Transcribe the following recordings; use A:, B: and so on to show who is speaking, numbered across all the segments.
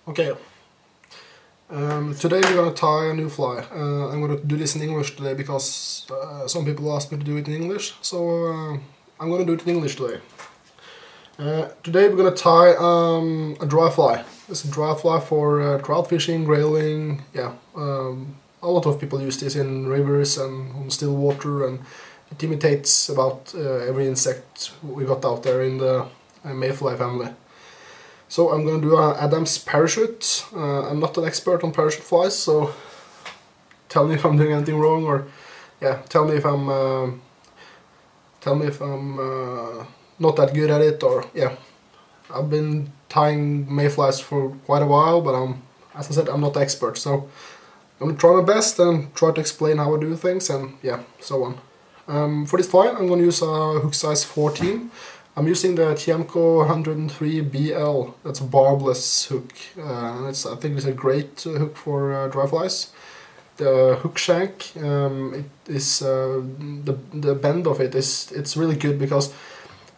A: Okay, today we're gonna tie a new fly. I'm gonna do this in English today because some people asked me to do it in English, so I'm gonna do it in English today. Today we're gonna tie a dry fly. It's a dry fly for trout fishing, grayling. Yeah, a lot of people use this in rivers and on still water, and it imitates about every insect we got out there in the mayfly family. So I'm going to do Adam's parachute. I'm not an expert on parachute flies, so tell me if I'm doing anything wrong, or yeah, tell me if I'm not that good at it, or yeah. I've been tying mayflies for quite a while, but as I said, I'm not the expert, so I'm gonna try my best and try to explain how I do things, and yeah, so on. For this fly, I'm gonna use a hook size 14. I'm using the Tiemco 103BL. That's a barbless hook. I think it's a great hook for dry flies. The hook shank, it is the bend of it's really good because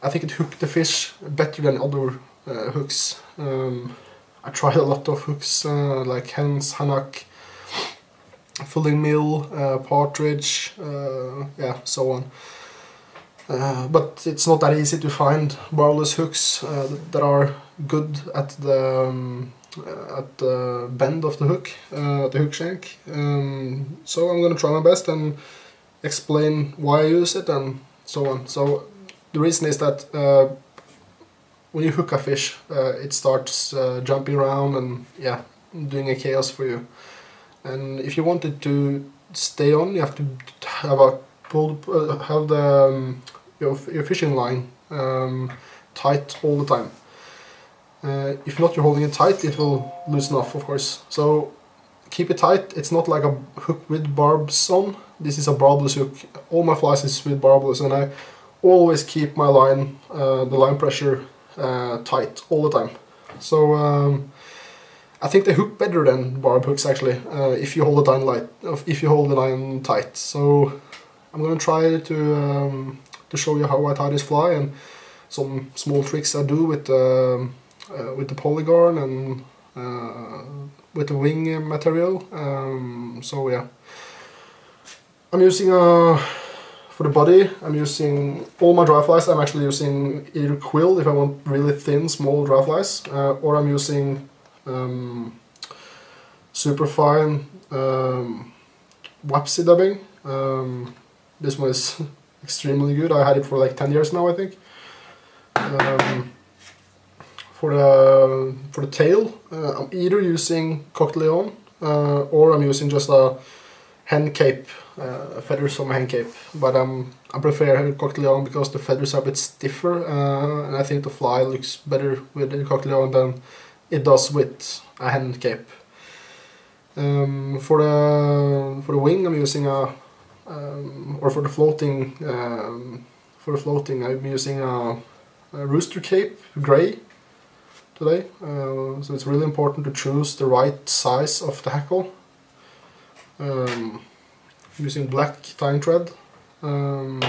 A: I think it hooked the fish better than other hooks. I tried a lot of hooks like hens, haddock, fulling mill, partridge, yeah, so on. But it's not that easy to find barbless hooks that are good at the bend of the hook, the hook shank. So I'm gonna try my best and explain why I use it and so on. So the reason is that when you hook a fish, it starts jumping around and yeah, doing a chaos for you. And if you want it to stay on, you have to have your fishing line tight all the time. If not, you're holding it tight, it will loosen off, of course. So keep it tight. It's not like a hook with barbs on. This is a barbless hook. All my flies is with barbless, and I always keep my line, the line pressure tight all the time. So I think they hook better than barb hooks actually, if you hold the line tight. So I'm gonna try to show you how I tie this fly and some small tricks I do with the polygon and with the wing material. So yeah, I'm using for the body, I'm using all my dry flies. I'm actually using either quill if I want really thin, small dry flies, or I'm using super fine Wapsi dubbing. This one is extremely good. I had it for like 10 years now, I think. For the tail, I'm either using Coq-de-Leon or I'm using just a hen cape, feathers from a hen cape. But I prefer Coq-de-Leon because the feathers are a bit stiffer, and I think the fly looks better with the Coq-de-Leon than it does with a hen cape. For the wing, I'm using or for the floating, I'm using a rooster cape, gray, today. So it's really important to choose the right size of the hackle. I'm using black tying thread, and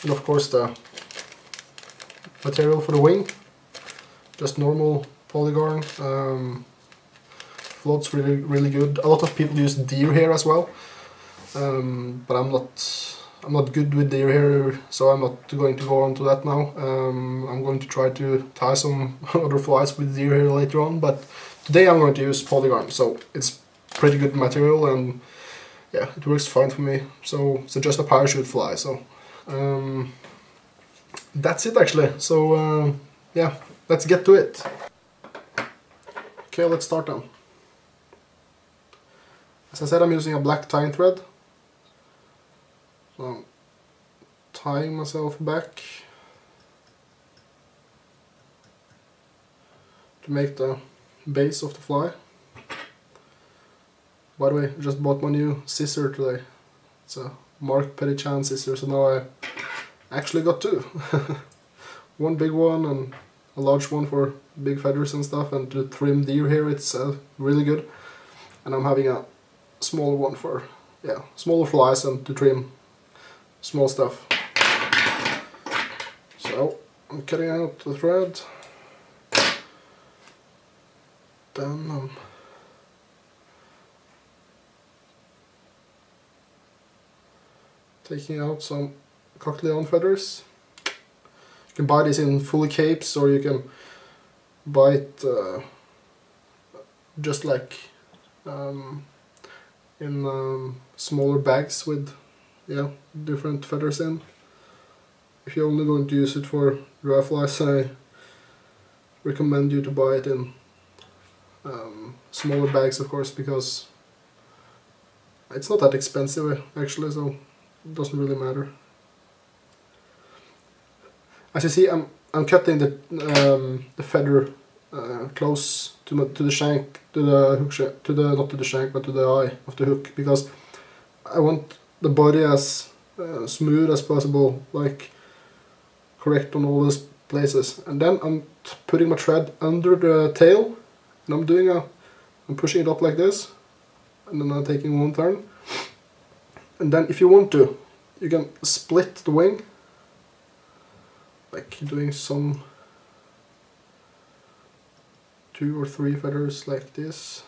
A: of course the material for the wing, just normal polygon. Floats really good. A lot of people use deer hair as well. But I'm not good with deer hair, so I'm not going to go on to that now. I'm going to try to tie some other flies with deer hair later on, but today I'm going to use polygon, so it's pretty good material and yeah, it works fine for me. So it's just a parachute fly, so that's it actually. So yeah, let's get to it. Okay, let's start then. As I said, I'm using a black tying thread. So I'm tying myself back to make the base of the fly. By the way, I just bought my new scissor today. It's a Mark Pettychan scissor, so now I actually got two. One big one and a large one for big feathers and stuff, and to trim deer hair it's really good. And I'm having a smaller one for smaller flies and to trim small stuff. So I'm cutting out the thread. Then taking out some cockleon feathers. You can buy these in fully capes, or you can buy it just like in smaller bags with different feathers in. If you're only going to use it for dryflies, I recommend you to buy it in smaller bags, of course, because it's not that expensive actually, so it doesn't really matter. As you see, I'm cutting the feather close to the shank, to the hook shank, not to the shank, but to the eye of the hook, because I want the body as smooth as possible, like correct on all those places. And then I'm putting my thread under the tail, and I'm pushing it up like this, and then I'm taking one turn. And then if you want to, you can split the wing, like doing some 2 or 3 feathers like this,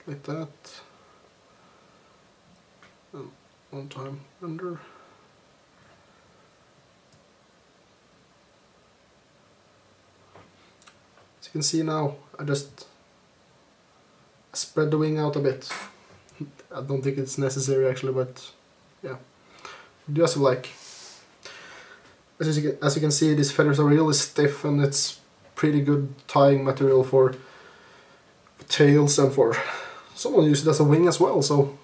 A: like that, and one time under. As you can see now, I just spread the wing out a bit. I don't think it's necessary actually, but yeah, do as you like. As you can see, these feathers are really stiff, and it's pretty good tying material for tails, and for someone uses it as a wing as well, so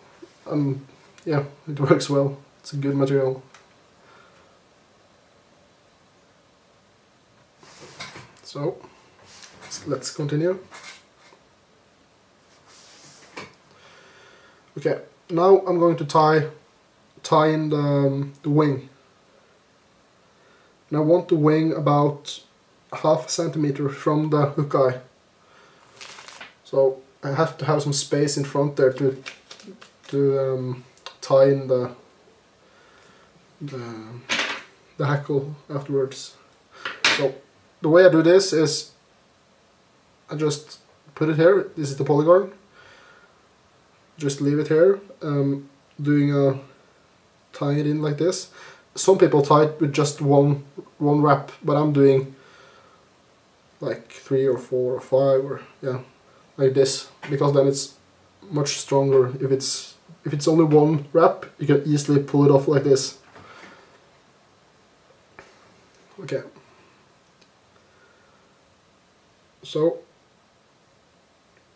A: yeah, it works well. It's a good material. So let's continue. Okay, now I'm going to tie in the wing. And I want the wing about 1/2 centimeter from the hook eye. So I have to have some space in front there to tie in the hackle afterwards. So the way I do this is I just put it here. This is the polygon. Just leave it here, tying it in like this. Some people tie it with just one wrap, but I'm doing like 3 or 4 or 5, or yeah, like this, because then it's much stronger. If it's only one wrap, you can easily pull it off like this. Okay. So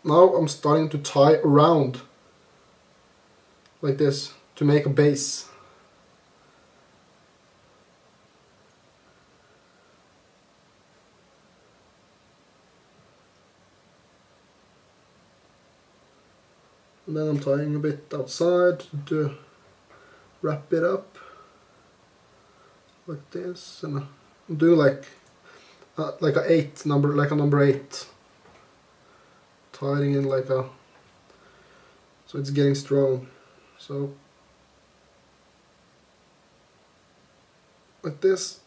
A: now I'm starting to tie around like this to make a base. And then I'm tying a bit outside to wrap it up like this, and I'm doing like a number 8, tying in so it's getting strong. So like this.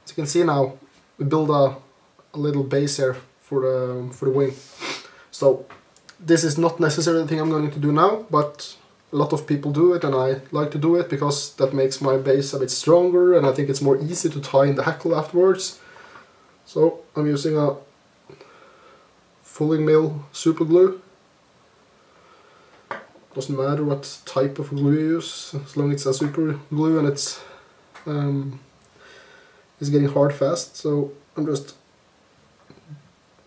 A: As you can see now, we build a little base here for the wing. So this is not necessarily the thing I'm going to do now, but a lot of people do it, and I like to do it because that makes my base a bit stronger, and I think it's more easy to tie in the hackle afterwards. So I'm using a Fulling Mill super glue. Doesn't matter what type of glue you use, as long as it's a super glue and it's getting hard fast. So I'm just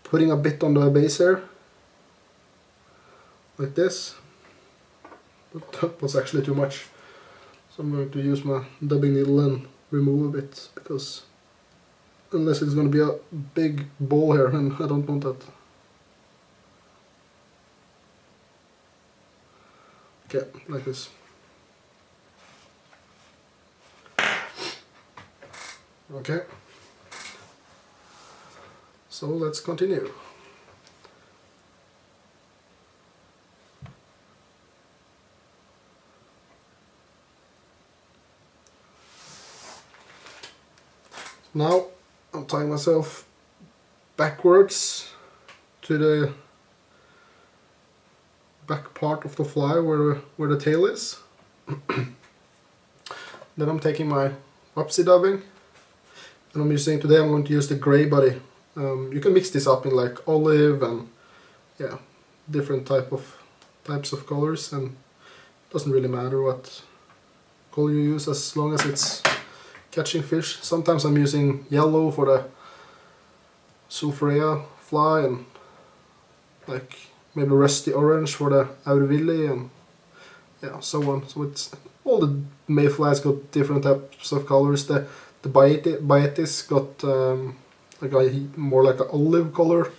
A: putting a bit on the base here, like this. But that was actually too much, so I'm going to use my dubbing needle and remove a bit, because unless it's going to be a big ball here, and I don't want that. Okay, like this. Okay, so let's continue. Now I'm tying myself backwards to the back part of the fly where the tail is. Then I'm taking my upsy dubbing, and I'm going to use the gray body. You can mix this up in like olive and yeah, different types of colors, and it doesn't really matter what color you use as long as it's catching fish. Sometimes I'm using yellow for the sulfurea fly, and like maybe rusty orange for the aureville, and yeah, so on. So it's all the mayflies got different types of colors. The Baetis got more like an olive color.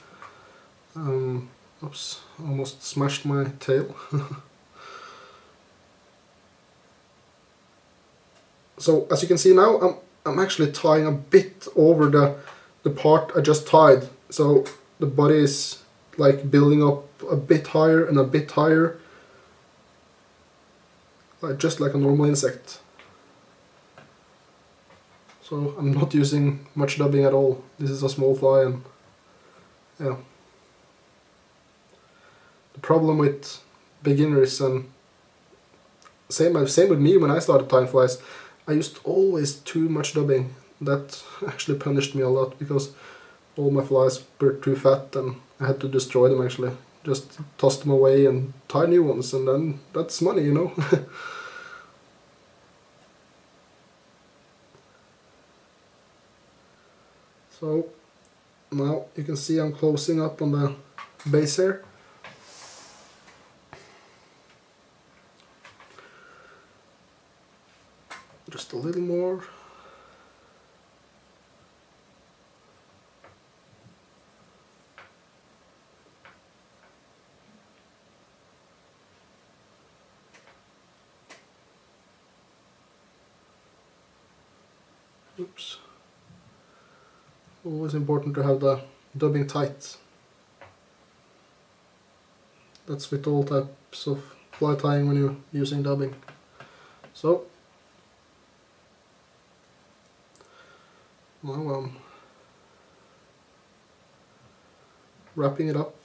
A: Oops, almost smashed my tail. So as you can see now, I'm actually tying a bit over the part I just tied. So the body is like building up a bit higher and a bit higher, just like a normal insect. So I'm not using much dubbing at all. This is a small fly, and yeah. The problem with beginners, and same with me when I started tying flies, I used always too much dubbing. That actually punished me a lot, because all my flies were too fat and I had to destroy them actually. Just toss them away and tie new ones, and then that's money, you know. So now you can see I'm closing up on the base here. Just a little more. Oops. Always important to have the dubbing tight. That's with all types of fly tying when you're using dubbing. So now I'm wrapping it up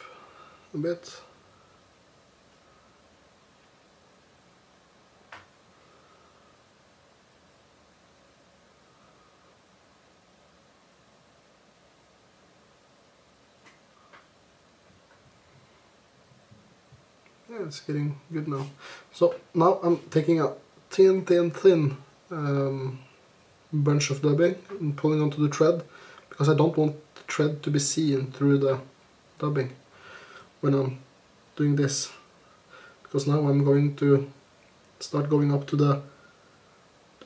A: a bit. Yeah, it's getting good now. So now I'm taking a thin bunch of dubbing and pulling onto the thread, because I don't want the thread to be seen through the dubbing when I'm doing this, because now I'm going to start going up to the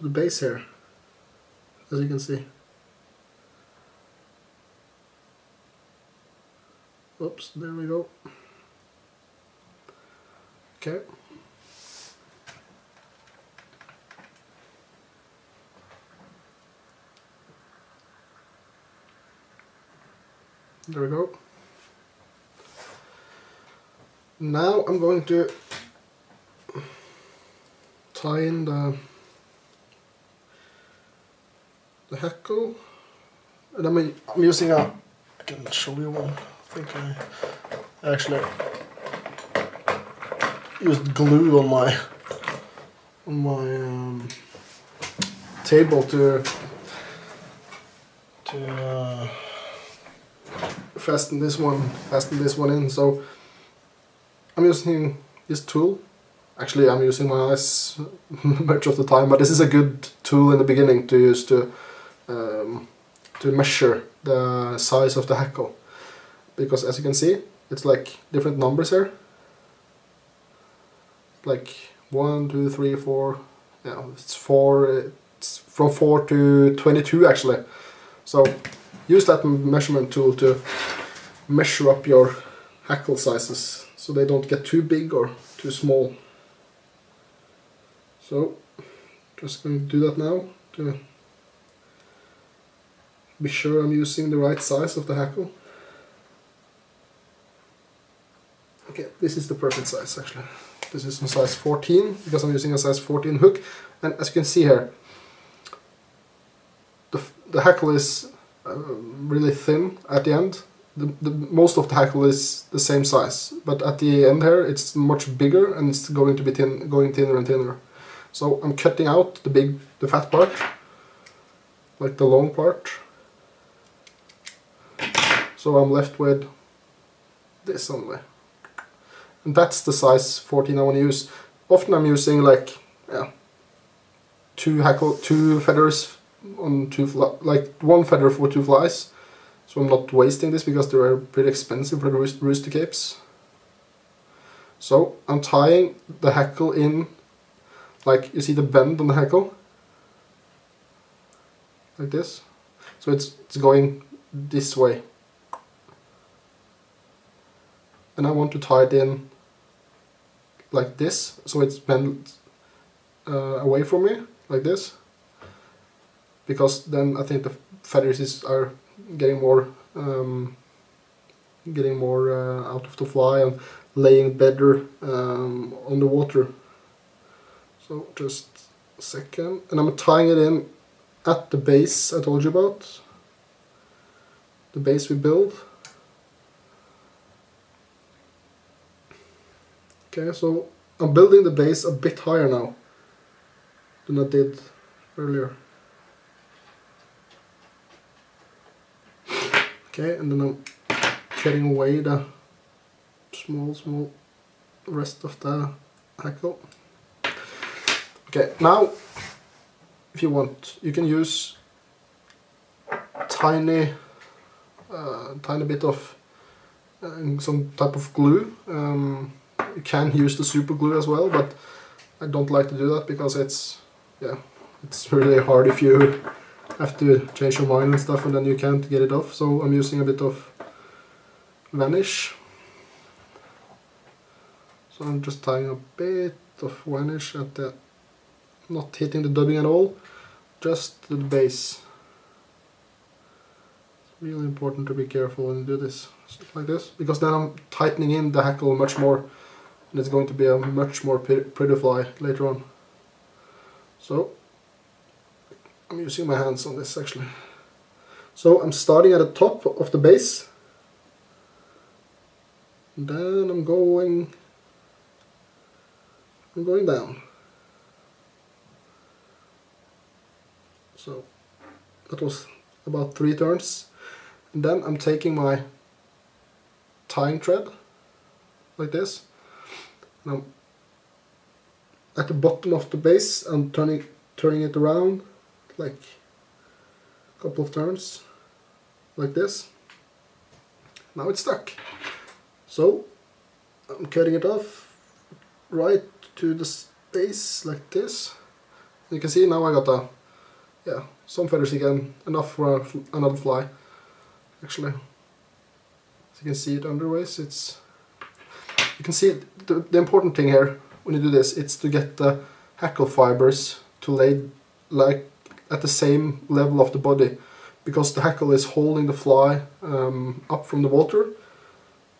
A: base here, as you can see. Oops, there we go. Okay. There we go. Now I'm going to tie in the hackle, and I'm using I can show you one. I think I actually used glue on my table to fasten this one in. So I'm using this tool. Actually, I'm using my eyes much of the time, but this is a good tool in the beginning to use to measure the size of the hackle, because as you can see, it's like different numbers here, like 1, 2, 3, 4. Yeah, it's 4. It's from 4 to 22 actually. So use that measurement tool to measure up your hackle sizes, so they don't get too big or too small. So just going to do that now to be sure I'm using the right size of the hackle. Okay, this is the perfect size actually. This is a size 14, because I'm using a size 14 hook, and as you can see here, the hackle is really thin at the end. Most of the hackle is the same size, but at the end here it's much bigger and it's going to be going thinner and thinner. So I'm cutting out the fat part, like the long part. So I'm left with this only. And that's the size 14 I want to use. Often I'm using like, yeah, two feathers on like one feather for 2 flies. So I'm not wasting this because they are pretty expensive for the rooster capes. So I'm tying the hackle in, like you see the bend on the hackle, like this. So it's going this way. And I want to tie it in like this, so it's bent away from me, like this. Because then I think the feathers are getting more out of the fly and laying better on the water. So just a second, and I'm tying it in at the base I told you about, the base we build. Okay, so I'm building the base a bit higher now than I did earlier. Okay, and then I'm cutting away the small rest of the hackle. Okay, now if you want, you can use tiny bit of some type of glue. You can use the super glue as well, but I don't like to do that because it's really hard if you have to change your mind and stuff and then you can't get it off. So I'm using a bit of vanish. So I'm just tying a bit of vanish at the, not hitting the dubbing at all, just the base. It's really important to be careful when you do this, like this, because then I'm tightening in the hackle much more and it's going to be a much more pretty fly later on. So I'm using my hands on this actually. So I'm starting at the top of the base, and then I'm going down. So that was about 3 turns, and then I'm taking my tying thread like this, and I'm at the bottom of the base and turning it around like a couple of turns like this. Now it's stuck. So I'm cutting it off right to the base like this. You can see now I got some feathers again, enough for another fly actually. As you can see it underways, you can see it, the important thing here when you do this, it's to get the hackle fibers to lay like at the same level of the body, because the hackle is holding the fly up from the water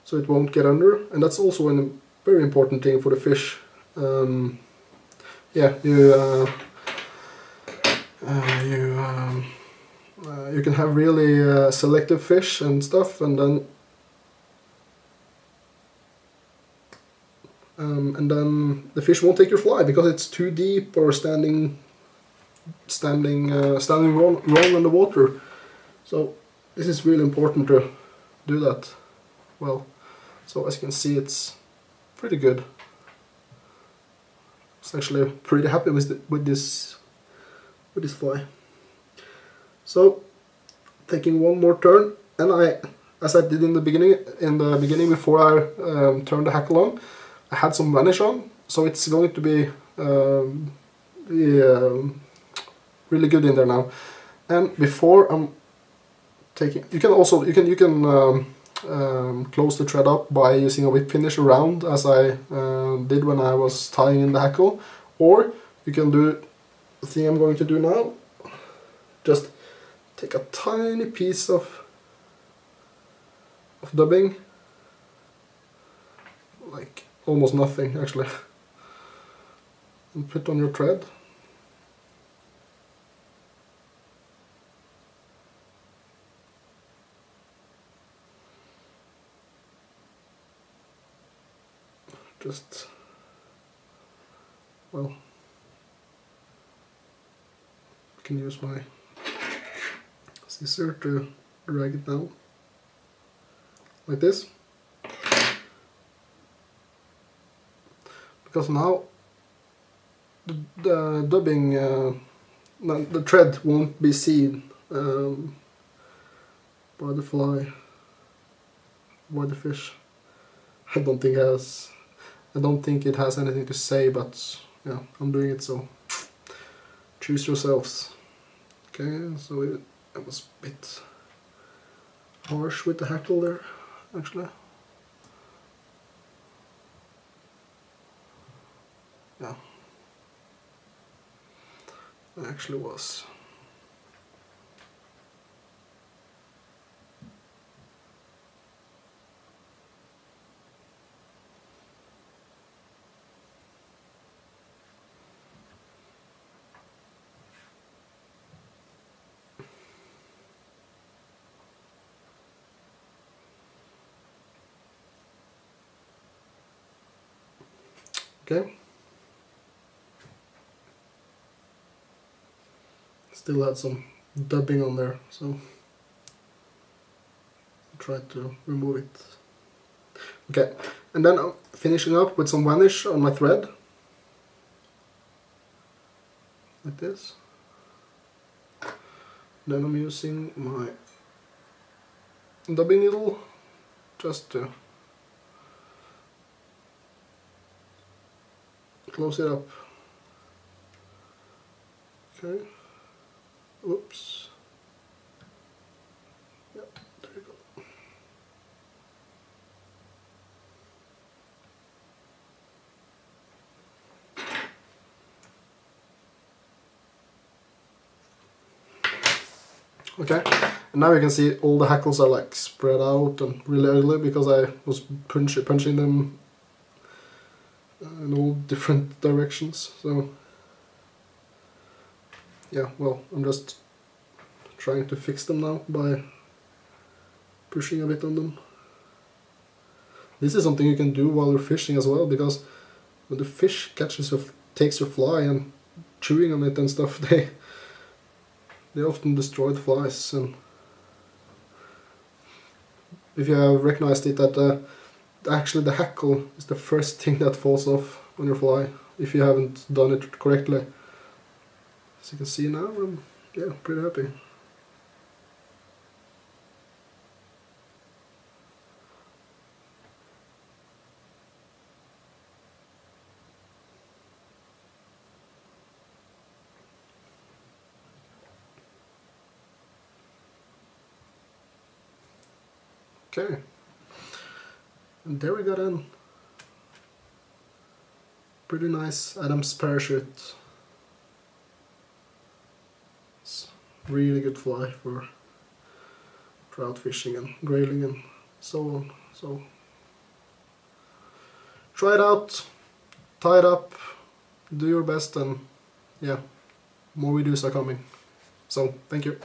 A: so it won't get under, and that's also a very important thing for the fish. You can have really selective fish and stuff, and then the fish won't take your fly because it's too deep or standing wrong in the water. So this is really important to do that well. So as you can see, it's pretty good. I was actually pretty happy with this fly. So taking one more turn, and as I did in the beginning before I turned the hackle on, I had some vanish on, so it's going to be really good in there now. And before I'm taking, you can close the thread up by using a whip finish around, as I did when I was tying in the hackle, or you can do the thing I'm going to do now. Just take a tiny piece of dubbing, like almost nothing actually, and put on your thread. just, well, I can use my scissor to drag it down like this, because now the dubbing, the thread won't be seen by the fly, by the fish. I don't think it has anything to say, but yeah, I'm doing it, so choose yourselves. Okay, so it was a bit harsh with the hackle there, actually. Yeah, it actually was. Okay. Still had some dubbing on there, so I tried to remove it. Okay, and then I'm finishing up with some vanish on my thread, like this. Then I'm using my dubbing needle just to close it up. Okay. Oops. Yep, there you go. Okay, and now you can see all the hackles are like spread out and really ugly because I was punching them in all different directions. So yeah, well, I'm just trying to fix them now by pushing a bit on them. This is something you can do while you're fishing as well, because when the fish takes your fly and chewing on it and stuff, they often destroy the flies. And if you have recognized it, that actually the hackle is the first thing that falls off on your fly if you haven't done it correctly. As you can see now, I'm pretty happy. Okay, and there we got a pretty nice Adam's parachute. It's really good fly for trout fishing and grayling and so on. So try it out, tie it up, do your best, and yeah, more videos are coming. So thank you.